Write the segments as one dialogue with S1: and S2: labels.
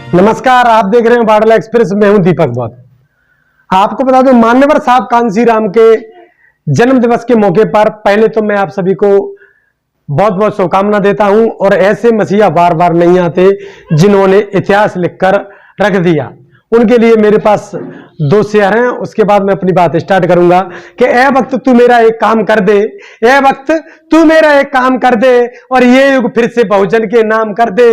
S1: नमस्कार, आप देख रहे हैं बाडला एक्सप्रेस। मैं हूं दीपक बौद्ध। आपको बता दूं, मान्यवर साहब कांसीराम के जन्म दिवस के मौके पर पहले तो मैं आप सभी को बहुत बहुत शुभकामना देता हूं। और ऐसे मसीहा बार बार नहीं आते जिन्होंने इतिहास लिखकर रख दिया। उनके लिए मेरे पास दो शेयर हैं। उसके बाद मैं अपनी बात स्टार्ट करूंगा कि ए वक्त तू मेरा एक काम कर दे, ए वक्त तू मेरा एक काम कर दे, और ये युग फिर से बहुजन के नाम कर दे,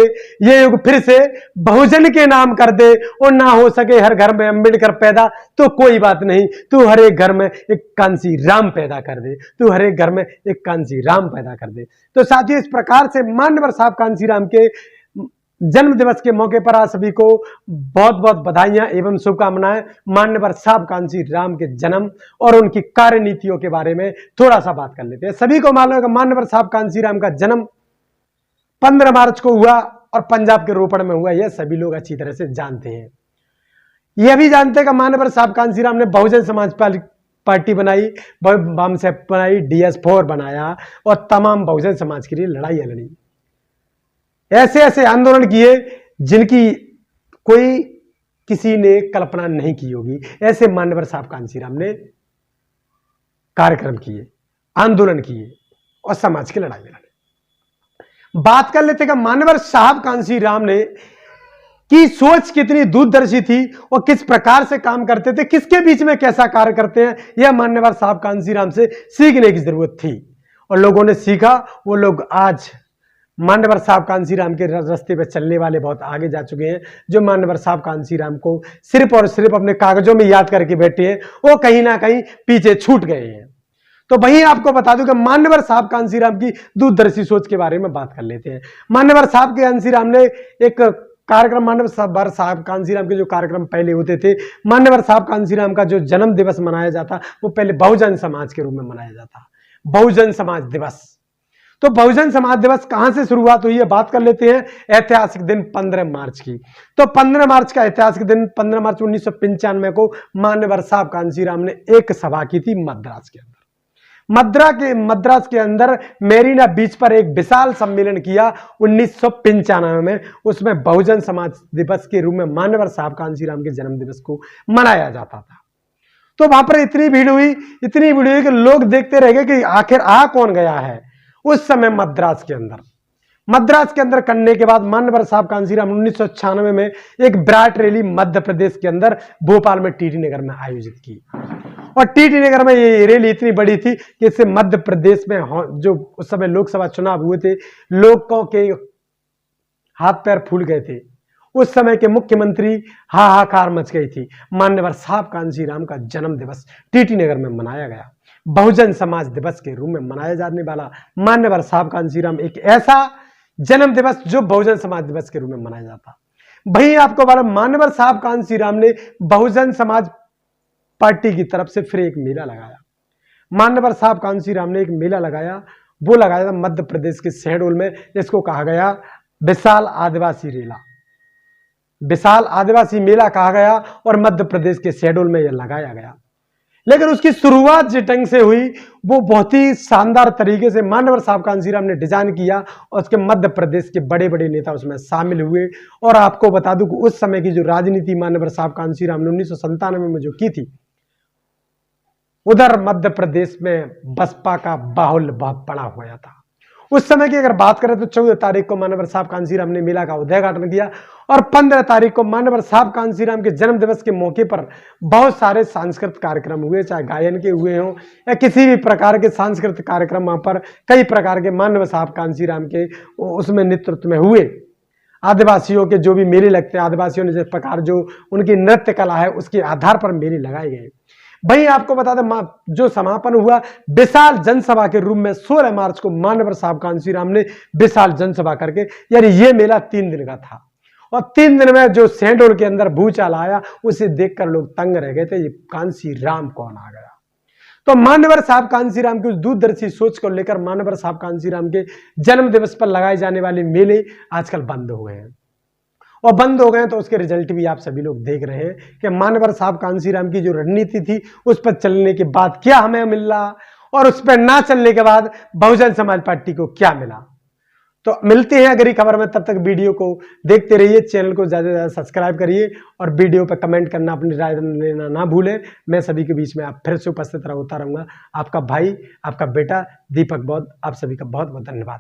S1: ये युग फिर से बहुजन के नाम कर दे। और ना हो सके हर घर में अम्बेडकर पैदा तो कोई बात नहीं, तू हर एक घर में एक कांसी राम पैदा कर दे, तू हर एक घर में एक कांसी राम पैदा कर दे। तो साथियों, इस प्रकार से मान्यवर साहब कांसी राम के जन्म दिवस के मौके पर आप सभी को बहुत बहुत बधाइयां एवं शुभकामनाएं। मान्यवर साहब कांसी राम के जन्म और उनकी कार्यनीतियों के बारे में थोड़ा सा बात कर लेते हैं। सभी को मालूम है कि मान्यवर साहब कांसी राम का जन्म 15 मार्च को हुआ और पंजाब के रोपड़ में हुआ। यह सभी लोग अच्छी तरह से जानते हैं। यह भी जानते हैं कि मान्यवर साहब कांसी राम ने बहुजन समाज पार्टी बनाई, बामसेप बनाई, DS4 बनाया और तमाम बहुजन समाज के लिए लड़ाइयां लड़ी। ऐसे ऐसे आंदोलन किए जिनकी कोई किसी ने कल्पना नहीं की होगी। ऐसे मान्यवर साहब कांसीराम ने कार्यक्रम किए, आंदोलन किए और समाज की लड़ाई लड़े। बात कर लेते हैं मान्यवर साहब कांसीराम ने की सोच कितनी दूरदर्शी थी और किस प्रकार से काम करते थे, किसके बीच में कैसा कार्य करते हैं, यह मान्यवर साहब कांसीराम से सीखने की जरूरत थी। और लोगों ने सीखा। वो लोग आज मान्यवर साहब कांसीराम के रास्ते पे चलने वाले बहुत आगे जा चुके हैं। जो मान्यवर साहब कांसीराम को सिर्फ और सिर्फ अपने कागजों में याद करके बैठे हैं, वो कहीं ना कहीं पीछे छूट गए हैं। तो वहीं आपको बता दूं कि मान्यवर साहब कांसीराम की दूरदर्शी सोच के बारे में बात कर लेते हैं। मान्यवर साहब कांसीराम ने एक कार्यक्रम, मान्यवर साहब कांसीराम के जो कार्यक्रम पहले होते थे, मान्यवर साहब कांसीराम का जो जन्म दिवस मनाया जाता वो पहले बहुजन समाज के रूप में मनाया जाता, बहुजन समाज दिवस। तो बहुजन समाज दिवस कहां से शुरुआत हुई है, बात कर लेते हैं। ऐतिहासिक दिन 15 मार्च की। तो 15 मार्च का ऐतिहासिक दिन, 15 मार्च 1995 को मान्यवर साहब कांसीराम ने एक सभा की थी मद्रास के अंदर। मद्रास के अंदर मेरीना बीच पर एक विशाल सम्मेलन किया 1995 में। उसमें बहुजन समाज दिवस के रूप में मान्यवर साहब कांसीराम के जन्म दिवस को मनाया जाता था। तो वहां पर इतनी भीड़ हुई कि लोग देखते रह गए कि आखिर आ कौन गया है। उस समय मद्रास के अंदर करने के बाद मान्यवर साहब कांसीराम 1996 में एक विराट रैली मध्य प्रदेश के अंदर भोपाल में TT नगर में आयोजित की। और TT नगर में ये रैली इतनी बड़ी थी कि इससे मध्य प्रदेश में जो उस समय लोकसभा चुनाव हुए थे, लोगों के हाथ पैर फूल गए थे। उस समय के मुख्यमंत्री हाहाकार मच गई थी। मान्यवर साहब कांसीराम का जन्म दिवस TT नगर में मनाया गया। बहुजन समाज दिवस के रूप में मनाया जाने वाला मान्यवर साहब कांसीराम एक ऐसा जन्म दिवस जो बहुजन समाज दिवस के रूप में मनाया जाता। वहीं आपको मालूम, मान्यवर साहब कांसीराम ने बहुजन समाज पार्टी की तरफ से फिर एक मेला लगाया। मान्यवर साहब कांसीराम ने एक मेला लगाया, वो लगाया था मध्य प्रदेश के शहडोल में, जिसको कहा गया विशाल आदिवासी रेला, विशाल आदिवासी मेला कहा गया। और मध्य प्रदेश के शहडोल में यह लगाया गया। लेकिन उसकी शुरुआत जिस ढंग से हुई वो बहुत ही शानदार तरीके से मान्यवर साहब कांसीराम ने डिजाइन किया और उसके मध्य प्रदेश के बड़े बड़े नेता उसमें शामिल हुए। और आपको बता दूं कि उस समय की जो राजनीति मान्यवर साहब कांसीराम ने 1997 में जो की थी, उधर मध्य प्रदेश में बसपा का बाहुल्य बहुत बड़ा हुआ था। उस समय की अगर बात करें तो 14 तारीख को मान्यवर साहब कांसीराम ने मेला का उद्घाटन किया और 15 तारीख को मान्यवर साहब कांसीराम के जन्म दिवस के मौके पर बहुत सारे सांस्कृतिक कार्यक्रम हुए, चाहे गायन के हुए हों या किसी भी प्रकार के सांस्कृतिक कार्यक्रम वहां पर कई प्रकार के मान्यवर साहब कांसीराम के उसमें नेतृत्व में हुए। आदिवासियों के जो भी मेले लगते हैं, आदिवासियों ने जिस प्रकार जो उनकी नृत्य कला है उसके आधार पर मेले लगाए गए। वहीं आपको बता दें, जो समापन हुआ विशाल जनसभा के रूप में 16 मार्च को मान्यवर साहब कांसीराम ने विशाल जनसभा करके, यानी ये मेला 3 दिन का था। और 3 दिन में जो शहडोल के अंदर भूचाल आया, उसे देखकर लोग तंग रह गए थे, ये कांसीराम कौन आ गया। तो मान्यवर साहब कांसीराम की उस दूरदर्शी सोच को लेकर मान्यवर साहब कांसीराम के जन्म दिवस पर लगाए जाने वाले मेले आजकल बंद हो गए हैं। और बंद हो गए तो उसके रिजल्ट भी आप सभी लोग देख रहे हैं कि मान्यवर साहब कांसीराम की जो रणनीति थी उस पर चलने के बाद क्या हमें मिल रहा और उस पर ना चलने के बाद बहुजन समाज पार्टी को क्या मिला। तो मिलते हैं अगली खबर में, तब तक वीडियो को देखते रहिए, चैनल को ज़्यादा से ज़्यादा सब्सक्राइब करिए और वीडियो पर कमेंट करना, अपनी राय देना ना भूलें। मैं सभी के बीच में आप फिर से उपस्थित होता रहूँगा। आपका भाई, आपका बेटा दीपक बौद्ध, आप सभी का बहुत बहुत धन्यवाद।